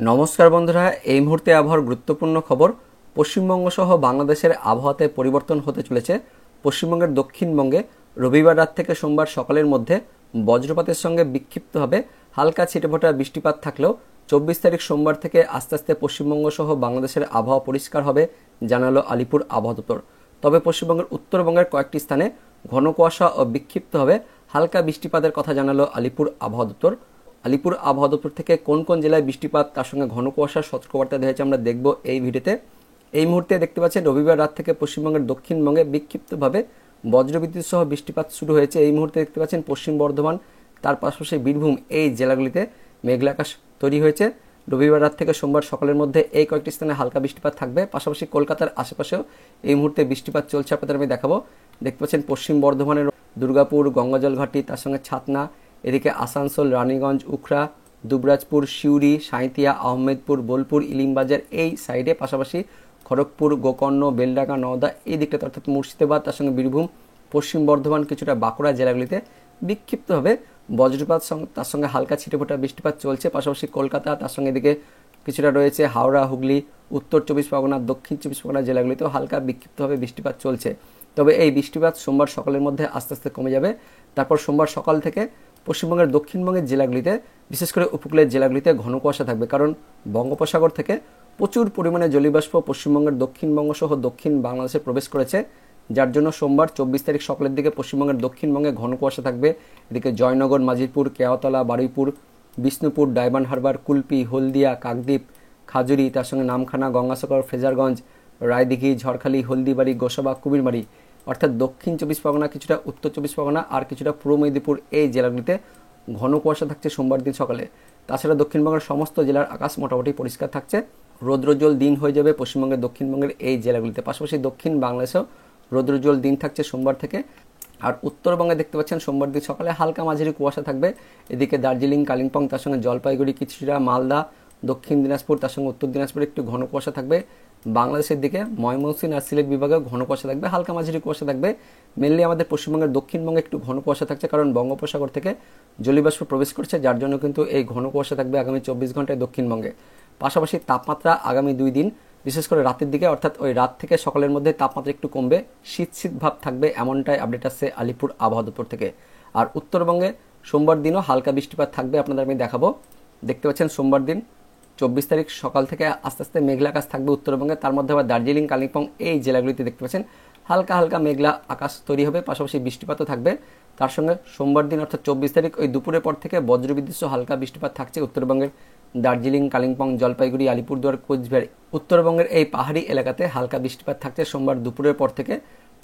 নমস্কার বন্ধুরা, এই মুহূর্তে আবহাওয়ার গুরুত্বপূর্ণ খবর। পশ্চিমবঙ্গ সহ বাংলাদেশের আবহাওয়াতে পরিবর্তন হতে চলেছে। পশ্চিমবঙ্গের দক্ষিণবঙ্গে রবিবার রাত থেকে সোমবার সকালের মধ্যে বজ্রপাতের সঙ্গে বিক্ষিপ্তভাবে হালকা ছিটেফোঁটা বৃষ্টিপাত থাকলেও 24 তারিখ সোমবার থেকে আস্তে আস্তে পশ্চিমবঙ্গ সহ বাংলাদেশের আবহাওয়া পরিষ্কার হবে, জানালো আলিপুর আবহাওয়া দপ্তর। তবে পশ্চিমবঙ্গের উত্তরবঙ্গের কয়েকটি স্থানে ঘন কুয়াশা ও বিক্ষিপ্তভাবে হালকা বৃষ্টিপাতের কথা জানালো আলিপুর আবহাওয়া দপ্তর। আলিপুর আবহাওয়া দপ্তর থেকে কোন কোন জেলায় বৃষ্টিপাত, তার সঙ্গে ঘন কুয়াশার সতর্কবার্তা দিয়েছে আমরা দেখব এই ভিডিওতে। এই মুহূর্তে দেখতে পাচ্ছেন রবিবার রাত থেকে পশ্চিমবঙ্গের দক্ষিণবঙ্গে বিক্ষিপ্তভাবে বজ্রবিদ্যুৎ সহ বৃষ্টিপাত শুরু হয়েছে। এই মুহূর্তে দেখতে পাচ্ছেন পশ্চিম বর্ধমান, তার পাশাপাশি বীরভূম, এই জেলাগুলিতে মেঘলা আকাশ তৈরি হয়েছে। রবিবার রাত থেকে সোমবার সকালের মধ্যে এই কয়েকটি স্থানে হালকা বৃষ্টিপাত থাকবে। পাশাপাশি কলকাতার আশেপাশেও এই মুহূর্তে বৃষ্টিপাত চলছে, আপনাদের আমি দেখাবো। দেখতে পাচ্ছেন পশ্চিম বর্ধমানের দুর্গাপুর, গঙ্গাজল ঘাটি, তার সঙ্গে ছাতনা, এদিকে আসানসোল, রানীগঞ্জ, উখড়া, দুবরাজপুর, সিউড়ি, সাঁইতিয়া, আহমেদপুর, বোলপুর, ইলিমবাজার এই সাইডে, পাশাপাশি খড়গপুর, গোকর্ণ, বেলডাঙ্গা, নওদা এই দিকটাতে অর্থাৎ মুর্শিদাবাদ, তার সঙ্গে বীরভূম, পশ্চিম বর্ধমান, কিছুটা বাঁকুড়া জেলাগুলিতে বিক্ষিপ্তভাবে বজ্রপাত তার সঙ্গে হালকা ছিটেফোঁটা বৃষ্টিপাত চলছে। পাশাপাশি কলকাতা, তার সঙ্গে এদিকে কিছুটা রয়েছে হাওড়া, হুগলি, উত্তর চব্বিশ পরগনা, দক্ষিণ চব্বিশ পরগনা জেলাগুলিতেও হালকা বিক্ষিপ্তভাবে বৃষ্টিপাত চলছে। তবে এই বৃষ্টিপাত সোমবার সকালের মধ্যে আস্তে আস্তে কমে যাবে। তারপর সোমবার সকাল থেকে পশ্চিমবঙ্গের দক্ষিণবঙ্গের জেলাগুলিতে, বিশেষ করে উপকূলের জেলাগুলিতে ঘন কুয়াশা থাকবে, কারণ বঙ্গোপসাগর থেকে প্রচুর পরিমাণে জলীয়বাষ্প পশ্চিমবঙ্গের দক্ষিণবঙ্গ সহ দক্ষিণ বাংলাদেশে প্রবেশ করেছে, যার জন্য সোমবার 24 তারিখ সকালের দিকে পশ্চিমবঙ্গের দক্ষিণবঙ্গে ঘন কুয়াশা থাকবে। এদিকে জয়নগর, মাজিরপুর, কেওয়াতলা, বারুইপুর, বিষ্ণুপুর, ডায়মন্ড হারবার, কুলপি, হলদিয়া, কাকদ্বীপ, খাজুরি, তার সঙ্গে নামখানা, গঙ্গাসাগর, ফ্রেজারগঞ্জ, রায়দিঘি, ঝড়খালি, হলদিবাড়ি, গোসাবা, কুমিরমারি, অর্থাৎ দক্ষিণ চব্বিশ পরগনা, কিছুটা উত্তর চব্বিশ পরগনা আর কিছুটা পূর্ব মেদিনীপুর এই জেলাগুলিতে ঘন কুয়াশা থাকছে সোমবার দিন সকালে। তাছাড়া দক্ষিণবঙ্গের সমস্ত জেলার আকাশ মোটামুটি পরিষ্কার থাকছে, রৌদ্রোজ্জ্বল দিন হয়ে যাবে পশ্চিমবঙ্গের দক্ষিণবঙ্গের এই জেলাগুলিতে। পাশাপাশি দক্ষিণ বাংলাদেশেও রৌদ্রোজ্জ্বল দিন থাকছে সোমবার থেকে। আর উত্তরবঙ্গে দেখতে পাচ্ছেন সোমবার দিন সকালে হালকা মাঝারি কুয়াশা থাকবে। এদিকে দার্জিলিং, কালিম্পং, তার সঙ্গে জলপাইগুড়ি, কিছুটা মালদা, দক্ষিণ দিনাজপুর, তার সঙ্গে উত্তর দিনাজপুরে একটু ঘন কুয়াশা থাকবে। বাংলাদেশের দিকে ময়মনসিংহ আর সিলেট বিভাগেও ঘন কুয়াশা থাকবে, হালকা মাঝারি কুয়াশা থাকবে। মেনলি আমাদের পশ্চিমবঙ্গের দক্ষিণবঙ্গে একটু ঘন কুয়াশা থাকছে, কারণ বঙ্গোপসাগর থেকে জলীয়বাষ্প প্রবেশ করছে, যার জন্য কিন্তু এই ঘন কুয়াশা থাকবে আগামী 24 ঘন্টায় দক্ষিণবঙ্গে। পাশাপাশি তাপমাত্রা আগামী 2 দিন, বিশেষ করে রাতের দিকে, অর্থাৎ ওই রাত থেকে সকালের মধ্যে তাপমাত্রা একটু কমবে, শীত শীত ভাব থাকবে, এমনটাই আপডেট আসছে আলিপুর আবহাওয়া দপ্তর থেকে। আর উত্তরবঙ্গে সোমবার দিনও হালকা বৃষ্টিপাত থাকবে, আপনাদের আমি দেখাবো। দেখতে পাচ্ছেন সোমবার দিন 24 তারিখ সকাল থেকে আস্তে আস্তে মেঘলা আকাশ থাকবে উত্তরবঙ্গে। তার মধ্যে আবার দার্জিলিং, কালিম্পং এই জেলাগুলিতে দেখতে পাচ্ছেন হালকা হালকা মেঘলা আকাশ তৈরি হবে, পাশাপাশি বৃষ্টিপাতও থাকবে। তার সঙ্গে সোমবার দিন অর্থাৎ 24 তারিখ ওই দুপুরের পর থেকে বজ্রবিদ্যুৎ সহ হালকা বৃষ্টিপাত থাকছে উত্তরবঙ্গের দার্জিলিং, কালিম্পং, জলপাইগুড়ি, আলিপুরদুয়ার, কোচবিহার উত্তরবঙ্গের এই পাহাড়ি এলাকাতে হালকা বৃষ্টিপাত থাকছে সোমবার দুপুরের পর থেকে।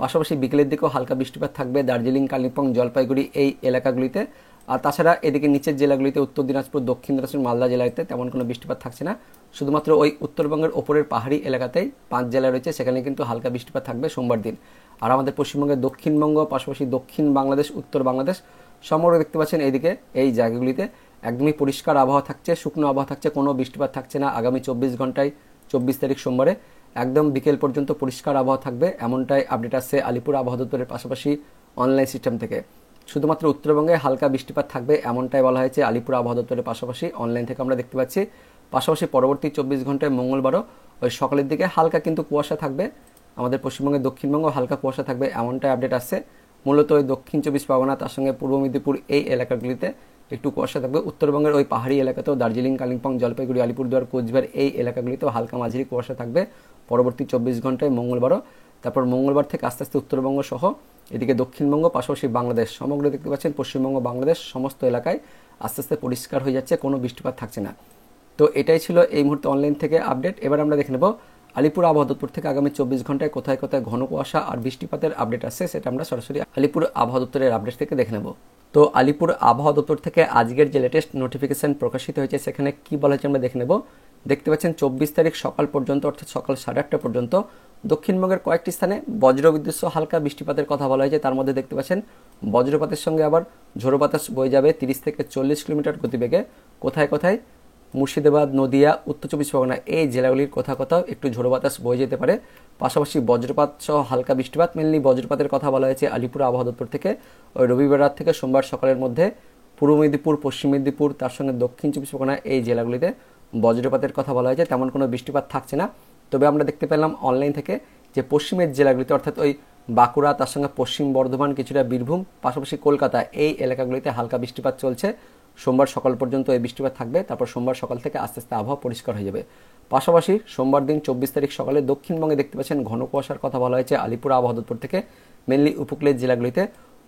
পাশাপাশি বিকেলের দিকেও হালকা বৃষ্টিপাত থাকবে দার্জিলিং, কালিম্পং, জলপাইগুড়ি এই এলাকাগুলিতে। আর তাছাড়া এদিকে নিচের জেলাগুলিতে উত্তর দিনাজপুর, দক্ষিণ দিনাজপুর, মালদা জেলাতে তেমন কোনো বৃষ্টিপাত থাকছে না। শুধুমাত্র ওই উত্তরবঙ্গের ওপরের পাহাড়ি এলাকাতেই 5 জেলা রয়েছে, সেখানে কিন্তু হালকা বৃষ্টিপাত থাকবে সোমবার দিন। আর আমাদের পশ্চিমবঙ্গের দক্ষিণবঙ্গ, পাশাপাশি দক্ষিণ বাংলাদেশ, উত্তর বাংলাদেশ সমগ্র দেখতে পাচ্ছেন এইদিকে এই জায়গাগুলিতে একদমই পরিষ্কার আবহাওয়া থাকছে, শুকনো আবহাওয়া থাকছে, কোনো বৃষ্টিপাত থাকছে না আগামী 24 ঘন্টায়। 24 তারিখ সোমবারে একদম বিকেল পর্যন্ত পরিষ্কার আবহাওয়া থাকবে, এমনটাই আপডেট আসছে আলিপুর আবহাওয়া দপ্তরের পাশাপাশি অনলাইন সিস্টেম থেকে। শুধুমাত্র উত্তরবঙ্গে হালকা বৃষ্টিপাত থাকবে, এমনটাই বলা হয়েছে আলিপুর আবহাওয়া দপ্তরের পাশাপাশি অনলাইন থেকে আমরা দেখতে পাচ্ছি। পাশাপাশি পরবর্তী 24 ঘন্টায় মঙ্গলবারও ওই সকালের দিকে হালকা কিন্তু কুয়াশা থাকবে, আমাদের পশ্চিমবঙ্গের দক্ষিণবঙ্গ হালকা কুয়াশা থাকবে, এমনটাই আপডেট আসছে। মূলত ওই দক্ষিণ 24 পরগনা, তার সঙ্গে পূর্ব মেদিনীপুর এই এলাকাগুলিতে একটু কুয়াশা থাকবে। উত্তরবঙ্গের ওই পাহাড়ি এলাকাতেও দার্জিলিং, কালিম্পং, জলপাইগুড়ি, আলিপুরদুয়ার, কোচবিহার এই এলাকাগুলিতেও হালকা মাঝারি কুয়াশা থাকবে পরবর্তী 24 ঘন্টায় মঙ্গলবারও। তারপর মঙ্গলবার থেকে আস্তে আস্তে উত্তরবঙ্গ সহ এদিকে দক্ষিণবঙ্গ, পাশাপাশি বাংলাদেশ সমগ্র দেখতে পাচ্ছেন পশ্চিমবঙ্গ, বাংলাদেশ সমস্ত এলাকায় আস্তে আস্তে পরিষ্কার হয়ে যাচ্ছে, কোনো বৃষ্টিপাত থাকছে না। তো এটাই ছিল এই মুহূর্তে অনলাইন থেকে আপডেট। এবার আমরা দেখে নেব আলিপুর আবহাওয়া দপ্তর থেকে আগামী 24 ঘন্টায় কোথায় কোথায় ঘন কুয়াশা আর বৃষ্টিপাতের আপডেট আসছে, সেটা আমরা সরাসরি আলিপুর আবহাওয়া দপ্তরের আপডেট থেকে দেখে নেব। তো আলিপুর আবহাওয়া দপ্তর থেকে আজকের যে লেটেস্ট নোটিফিকেশন প্রকাশিত হয়েছে সেখানে কি বলা হয়েছে আমরা দেখে নেব। দেখতে পাচ্ছেন 24 তারিখ সকাল পর্যন্ত, অর্থাৎ সকাল 8:30 পর্যন্ত দক্ষিণবঙ্গের কয়েকটি স্থানে বজ্রবিদ্যুৎ সহ হালকা বৃষ্টিপাতের কথা বলা হয়েছে। তার মধ্যে দেখতে পাচ্ছেন বজ্রপাতের সঙ্গে আবার ঝোড়ো বাতাস বয়ে যাবে 30 থেকে 40 কিলোমিটার গতিবেগে। কোথায় কোথায় মুর্শিদাবাদ, নদিয়া, উত্তর চব্বিশ পরগনা এই জেলাগুলির কোথাও কোথাও একটু ঝোড়ো বাতাস বয়ে যেতে পারে। পাশাপাশি বজ্রপাত সহ হালকা বৃষ্টিপাত, মেনলি বজ্রপাতের কথা বলা হয়েছে আলিপুর আবহাওয়া দপ্তর থেকে। ওই রবিবার রাত থেকে সোমবার সকালের মধ্যে পূর্ব মেদিনীপুর, পশ্চিম মেদিনীপুর, তার সঙ্গে দক্ষিণ চব্বিশ পরগনা এই জেলাগুলিতে বজ্রপাতের কথা বলা হয়েছে, তেমন কোনো বৃষ্টিপাত থাকছে না। তবে আমরা দেখতে পেলাম অনলাইন থেকে যে পশ্চিমের জেলাগুলিতে অর্থাৎ ওই বাঁকুড়া, তার সঙ্গে পশ্চিম বর্ধমান, কিছুটা বীরভূম, পাশাপাশি কলকাতা, এই এলাকাগুলিতে হালকা বৃষ্টিপাত চলছে। সোমবার সকাল পর্যন্ত এই বৃষ্টিপাত থাকবে, তারপর সোমবার সকাল থেকে আস্তে আস্তে আবহাওয়া পরিষ্কার হয়ে যাবে। পাশাপাশি সোমবার দিন 24 তারিখ সকালে দক্ষিণবঙ্গে দেখতে পাচ্ছেন ঘন কুয়াশার কথা বলা হয়েছে আলিপুর আবহাওয়া দপ্তর থেকে। মেনলি উপকূলের জেলাগুলিতে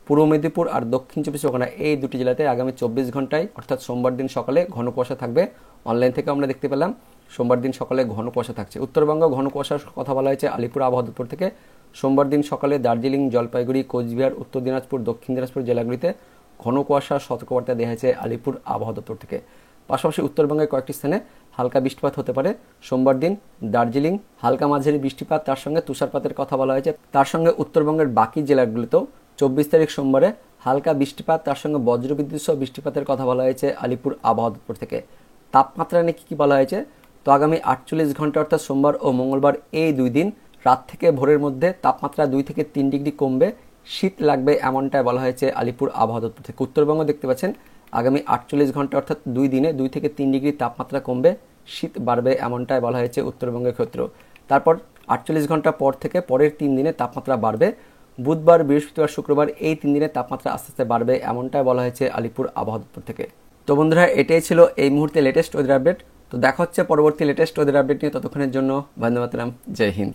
পূর্ব মেদিনীপুর আর দক্ষিণ 24 পরগনা, এই দুটি জেলাতে আগামী 24 ঘন্টায় অর্থাৎ সোমবার দিন সকালে ঘন কুয়াশা থাকবে। অনলাইন থেকে আমরা দেখতে পেলাম সোমবার দিন সকালে ঘন কুয়াশা থাকছে। উত্তরবঙ্গ ঘন কুয়াশার কথা বলা হয়েছে আলিপুর আবহাওয়া দপ্তর থেকে। সোমবার দিন সকালে দার্জিলিং, জলপাইগুড়ি, কোচবিহার, উত্তর দিনাজপুর, দক্ষিণ দিনাজপুর জেলাগুলিতে ঘন কুয়াশার সতর্কবার্তা দেওয়া হয়েছে আলিপুর আবহাওয়া দপ্তর থেকে। পাশাপাশি উত্তরবঙ্গের কয়েকটি স্থানে হালকা বৃষ্টিপাত হতে পারে। সোমবার দিন দার্জিলিং হালকা মাঝারি বৃষ্টিপাত, তার সঙ্গে তুষারপাতের কথা বলা হয়েছে। তার সঙ্গে উত্তরবঙ্গের বাকি জেলাগুলিতেও 24 তারিখ সোমবারে হালকা বৃষ্টিপাত, তার সঙ্গে বজ্রবিদ্যুৎ সহ বৃষ্টিপাতের কথা বলা হয়েছে আলিপুর আবহাওয়া দপ্তর থেকে। তাপমাত্রা নিয়ে কী বলা হয়েছে, তো আগামী 48 ঘন্টা অর্থাৎ সোমবার ও মঙ্গলবার এই 2 দিন রাত থেকে ভোরের মধ্যে তাপমাত্রা 2 থেকে 3 ডিগ্রি কমবে, শীত লাগবে এমনটাই বলা হয়েছে আলিপুর আবহাওয়া দপ্তর থেকে। উত্তরবঙ্গ দেখতে পাচ্ছেন আগামী 48 ঘন্টা অর্থাৎ 2 দিনে 2 থেকে 3 ডিগ্রি তাপমাত্রা কমবে, শীত বাড়বে এমনটাই বলা হয়েছে উত্তরবঙ্গের ক্ষেত্রেও। তারপর 48 ঘন্টা পর থেকে পরের 3 দিনে তাপমাত্রা বাড়বে। বুধবার, বৃহস্পতিবার, শুক্রবার এই 3 দিনে তাপমাত্রা আস্তে আস্তে বাড়বে এমনটাই বলা হয়েছে আলিপুর আবহাওয়া দপ্তর থেকে। তো বন্ধুরা, এটাই ছিল এই মুহূর্তে লেটেস্ট ওয়েদার আপডেট। তো দেখা হচ্ছে পরবর্তী লেটেস্ট ওয়েদার আপডেট নিয়ে। ততক্ষণের জন্য বন্দে মাতরম, জয় হিন্দ।